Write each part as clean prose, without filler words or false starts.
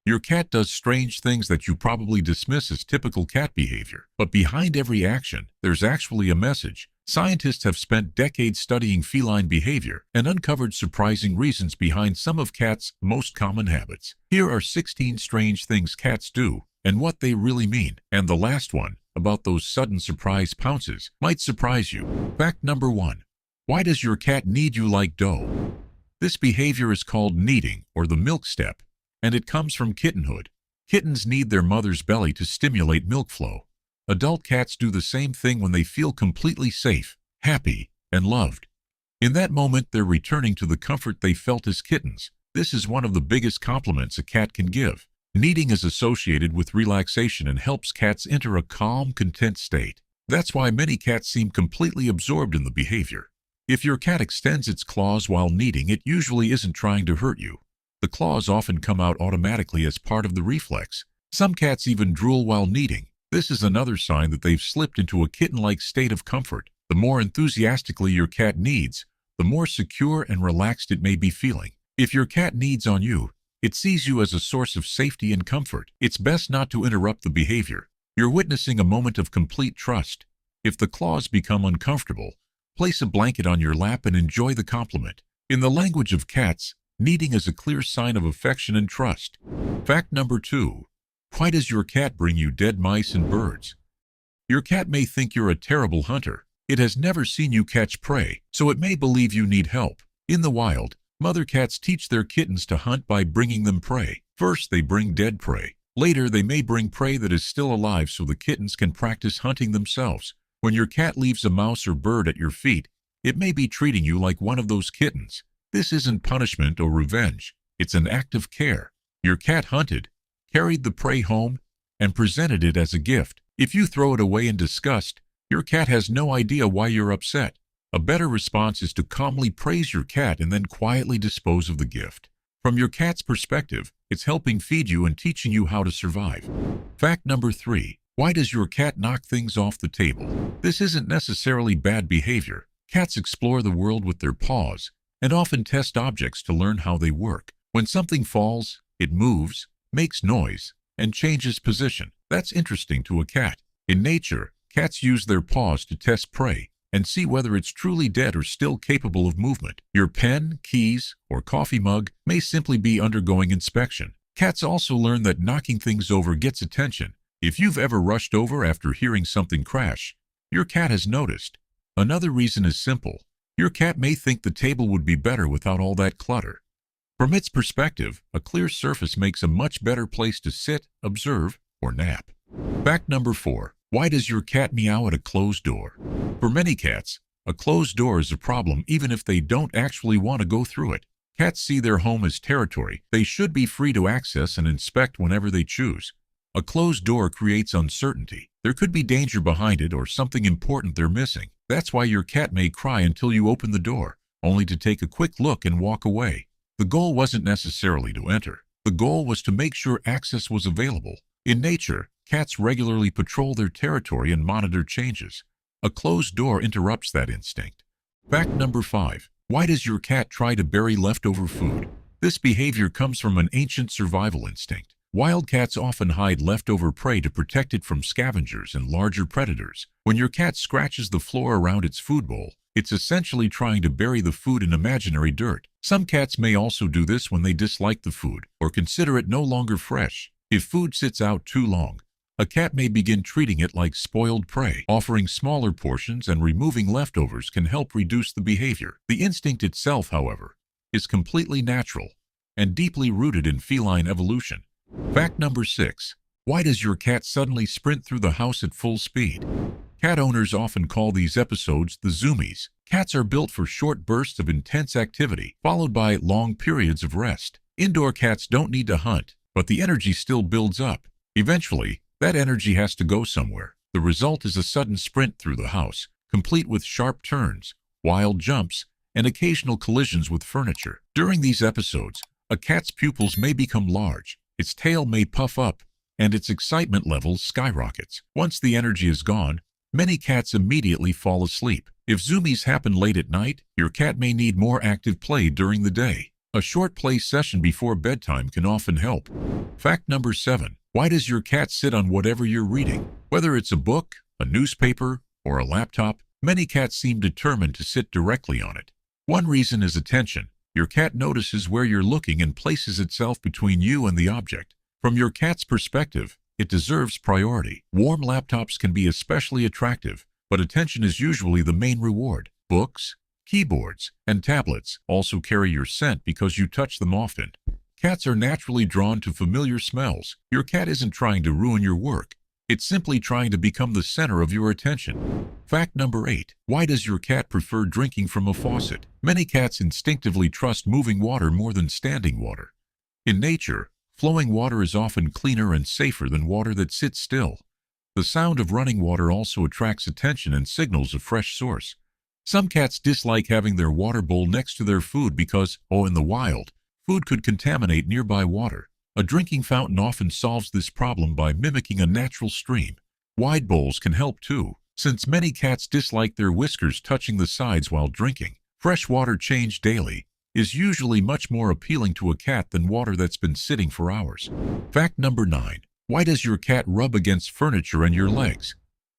Your cat does strange things that you probably dismiss as typical cat behavior. But behind every action, there's actually a message. Scientists have spent decades studying feline behavior and uncovered surprising reasons behind some of cats' most common habits. Here are 16 strange things cats do and what they really mean. And the last one, about those sudden surprise pounces, might surprise you. Fact number 1. Why does your cat need you like dough? This behavior is called kneading, or the milk step, and it comes from kittenhood. Kittens need their mother's belly to stimulate milk flow. Adult cats do the same thing when they feel completely safe, happy, and loved. In that moment, they're returning to the comfort they felt as kittens. This is one of the biggest compliments a cat can give. Kneading is associated with relaxation and helps cats enter a calm, content state. That's why many cats seem completely absorbed in the behavior. If your cat extends its claws while kneading, it usually isn't trying to hurt you. The claws often come out automatically as part of the reflex. Some cats even drool while kneading. This is another sign that they've slipped into a kitten-like state of comfort. The more enthusiastically your cat kneads, the more secure and relaxed it may be feeling. If your cat kneads on you, it sees you as a source of safety and comfort. It's best not to interrupt the behavior. You're witnessing a moment of complete trust. If the claws become uncomfortable, place a blanket on your lap and enjoy the compliment. In the language of cats, kneading is a clear sign of affection and trust. Fact number 2. Why does your cat bring you dead mice and birds? Your cat may think you're a terrible hunter. It has never seen you catch prey, so it may believe you need help. In the wild, mother cats teach their kittens to hunt by bringing them prey. First, they bring dead prey. Later, they may bring prey that is still alive so the kittens can practice hunting themselves. When your cat leaves a mouse or bird at your feet, it may be treating you like one of those kittens. This isn't punishment or revenge. It's an act of care. Your cat hunted, carried the prey home, and presented it as a gift. If you throw it away in disgust, your cat has no idea why you're upset. A better response is to calmly praise your cat and then quietly dispose of the gift. From your cat's perspective, it's helping feed you and teaching you how to survive. Fact number 3. Why does your cat knock things off the table? This isn't necessarily bad behavior. Cats explore the world with their paws and often test objects to learn how they work. When something falls, it moves, makes noise, and changes position. That's interesting to a cat. In nature, cats use their paws to test prey and see whether it's truly dead or still capable of movement. Your pen, keys, or coffee mug may simply be undergoing inspection. Cats also learn that knocking things over gets attention. If you've ever rushed over after hearing something crash, your cat has noticed. Another reason is simple. Your cat may think the table would be better without all that clutter. From its perspective, a clear surface makes a much better place to sit, observe, or nap. Fact number 4. Why does your cat meow at a closed door? For many cats, a closed door is a problem even if they don't actually want to go through it. Cats see their home as territory they should be free to access and inspect whenever they choose. A closed door creates uncertainty. There could be danger behind it or something important they're missing. That's why your cat may cry until you open the door, only to take a quick look and walk away. The goal wasn't necessarily to enter. The goal was to make sure access was available. In nature, cats regularly patrol their territory and monitor changes. A closed door interrupts that instinct. Fact number 5. Why does your cat try to bury leftover food? This behavior comes from an ancient survival instinct. Wild cats often hide leftover prey to protect it from scavengers and larger predators. When your cat scratches the floor around its food bowl, it's essentially trying to bury the food in imaginary dirt. Some cats may also do this when they dislike the food or consider it no longer fresh. If food sits out too long, a cat may begin treating it like spoiled prey. Offering smaller portions and removing leftovers can help reduce the behavior. The instinct itself, however, is completely natural and deeply rooted in feline evolution. Fact number 6. Why does your cat suddenly sprint through the house at full speed? Cat owners often call these episodes the zoomies. Cats are built for short bursts of intense activity, followed by long periods of rest. Indoor cats don't need to hunt, but the energy still builds up. Eventually, that energy has to go somewhere. The result is a sudden sprint through the house, complete with sharp turns, wild jumps, and occasional collisions with furniture. During these episodes, a cat's pupils may become large, its tail may puff up, and its excitement level skyrockets. Once the energy is gone, many cats immediately fall asleep. If zoomies happen late at night, your cat may need more active play during the day. A short play session before bedtime can often help. Fact number 7. Why does your cat sit on whatever you're reading? Whether it's a book, a newspaper, or a laptop, many cats seem determined to sit directly on it. One reason is attention. Your cat notices where you're looking and places itself between you and the object. From your cat's perspective, it deserves priority. Warm laptops can be especially attractive, but attention is usually the main reward. Books, keyboards, and tablets also carry your scent because you touch them often. Cats are naturally drawn to familiar smells. Your cat isn't trying to ruin your work. It's simply trying to become the center of your attention. Fact number 8. Why does your cat prefer drinking from a faucet? Many cats instinctively trust moving water more than standing water. In nature, flowing water is often cleaner and safer than water that sits still. The sound of running water also attracts attention and signals a fresh source. Some cats dislike having their water bowl next to their food because, in the wild, food could contaminate nearby water. A drinking fountain often solves this problem by mimicking a natural stream. Wide bowls can help too, since many cats dislike their whiskers touching the sides while drinking. Fresh water changed daily is usually much more appealing to a cat than water that's been sitting for hours. Fact number 9. Why does your cat rub against furniture and your legs?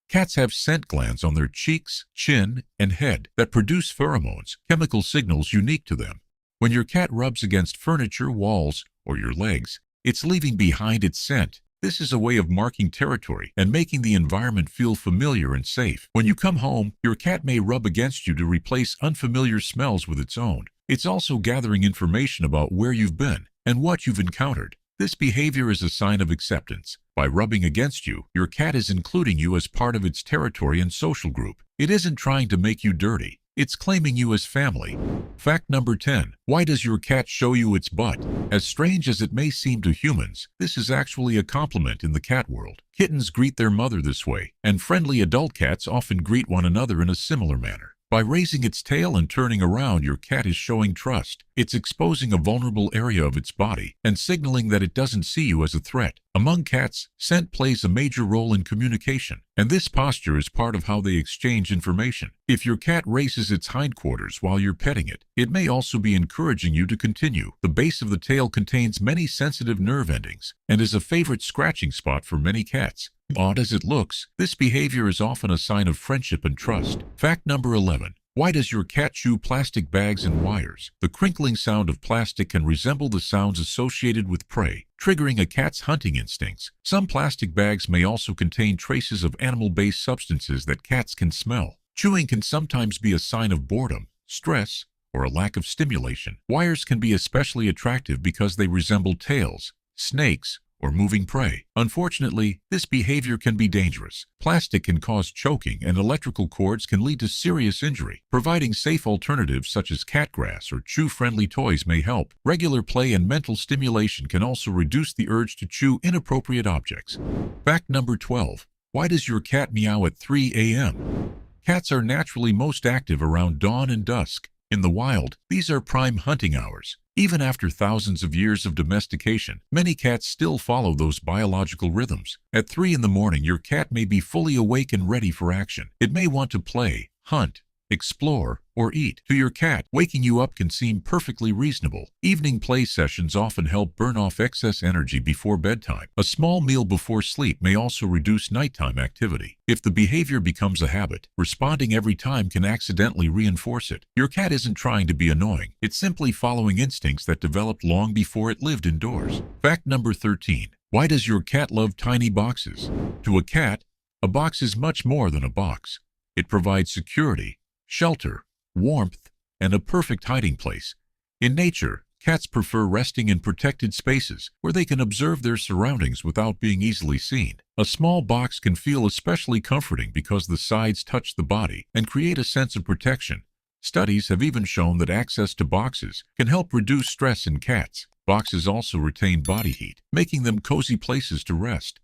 Cats have scent glands on their cheeks, chin, and head that produce pheromones, chemical signals unique to them. When your cat rubs against furniture, walls, or your legs, it's leaving behind its scent. This is a way of marking territory and making the environment feel familiar and safe. When you come home, your cat may rub against you to replace unfamiliar smells with its own. It's also gathering information about where you've been and what you've encountered. This behavior is a sign of acceptance. By rubbing against you, your cat is including you as part of its territory and social group. It isn't trying to make you dirty. It's claiming you as family. Fact number 10. Why does your cat show you its butt? As strange as it may seem to humans, this is actually a compliment in the cat world. Kittens greet their mother this way, and friendly adult cats often greet one another in a similar manner. By raising its tail and turning around, your cat is showing trust. It's exposing a vulnerable area of its body and signaling that it doesn't see you as a threat. Among cats, scent plays a major role in communication, and this posture is part of how they exchange information. If your cat raises its hindquarters while you're petting it, it may also be encouraging you to continue. The base of the tail contains many sensitive nerve endings and is a favorite scratching spot for many cats. Odd as it looks, this behavior is often a sign of friendship and trust. Fact number 11. Why does your cat chew plastic bags and wires? The crinkling sound of plastic can resemble the sounds associated with prey, triggering a cat's hunting instincts. Some plastic bags may also contain traces of animal-based substances that cats can smell. Chewing can sometimes be a sign of boredom, stress, or a lack of stimulation. Wires can be especially attractive because they resemble tails, snakes, or moving prey. Unfortunately, this behavior can be dangerous. Plastic can cause choking, and electrical cords can lead to serious injury. Providing safe alternatives such as cat grass or chew-friendly toys may help. Regular play and mental stimulation can also reduce the urge to chew inappropriate objects. Fact number 12. Why does your cat meow at 3 a.m.? Cats are naturally most active around dawn and dusk. In the wild, these are prime hunting hours. Even after thousands of years of domestication, many cats still follow those biological rhythms. At 3 in the morning, your cat may be fully awake and ready for action. It may want to play, hunt, explore, or eat. To your cat, waking you up can seem perfectly reasonable. Evening play sessions often help burn off excess energy before bedtime. A small meal before sleep may also reduce nighttime activity. If the behavior becomes a habit, responding every time can accidentally reinforce it. Your cat isn't trying to be annoying. It's simply following instincts that developed long before it lived indoors. Fact number 13. Why does your cat love tiny boxes? To a cat, a box is much more than a box. It provides security, shelter, warmth, and a perfect hiding place. In nature, cats prefer resting in protected spaces where they can observe their surroundings without being easily seen. A small box can feel especially comforting because the sides touch the body and create a sense of protection. Studies have even shown that access to boxes can help reduce stress in cats. Boxes also retain body heat, making them cozy places to rest.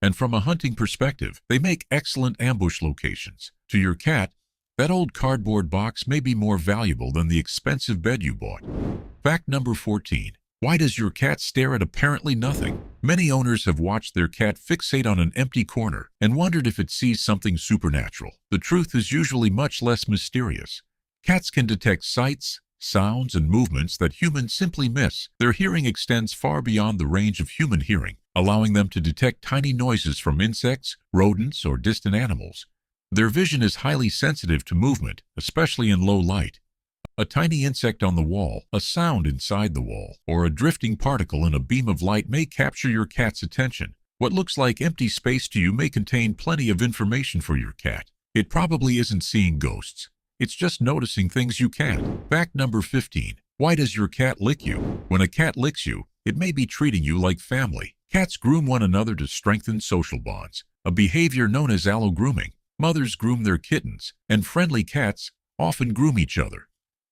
And from a hunting perspective, they make excellent ambush locations. To your cat, that old cardboard box may be more valuable than the expensive bed you bought. Fact number 14. Why does your cat stare at apparently nothing? Many owners have watched their cat fixate on an empty corner and wondered if it sees something supernatural. The truth is usually much less mysterious. Cats can detect sights, sounds, and movements that humans simply miss. Their hearing extends far beyond the range of human hearing, allowing them to detect tiny noises from insects, rodents, or distant animals. Their vision is highly sensitive to movement, especially in low light. A tiny insect on the wall, a sound inside the wall, or a drifting particle in a beam of light may capture your cat's attention. What looks like empty space to you may contain plenty of information for your cat. It probably isn't seeing ghosts. It's just noticing things you can't. Fact number 15. Why does your cat lick you? When a cat licks you, it may be treating you like family. Cats groom one another to strengthen social bonds, a behavior known as allo-grooming. Mothers groom their kittens, and friendly cats often groom each other.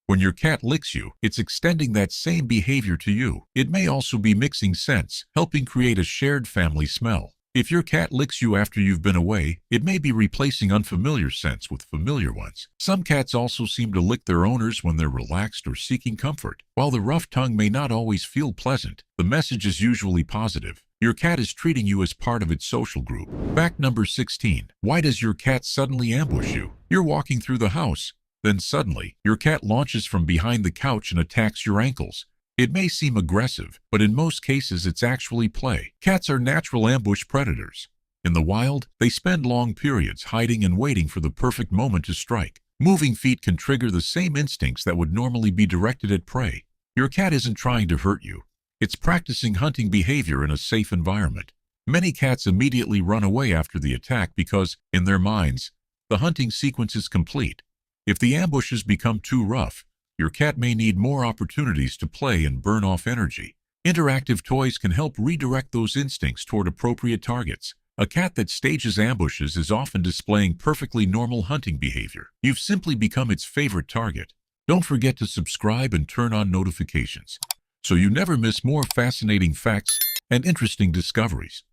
When your cat licks you, it's extending that same behavior to you. It may also be mixing scents, helping create a shared family smell. If your cat licks you after you've been away, it may be replacing unfamiliar scents with familiar ones. Some cats also seem to lick their owners when they're relaxed or seeking comfort. While the rough tongue may not always feel pleasant, the message is usually positive. Your cat is treating you as part of its social group. Fact number 16. Why does your cat suddenly ambush you? You're walking through the house. Then suddenly, your cat launches from behind the couch and attacks your ankles. It may seem aggressive, but in most cases it's actually play. Cats are natural ambush predators. In the wild, they spend long periods hiding and waiting for the perfect moment to strike. Moving feet can trigger the same instincts that would normally be directed at prey. Your cat isn't trying to hurt you. It's practicing hunting behavior in a safe environment. Many cats immediately run away after the attack because, in their minds, the hunting sequence is complete. If the ambushes become too rough, your cat may need more opportunities to play and burn off energy. Interactive toys can help redirect those instincts toward appropriate targets. A cat that stages ambushes is often displaying perfectly normal hunting behavior. You've simply become its favorite target. Don't forget to subscribe and turn on notifications so you never miss more fascinating facts and interesting discoveries.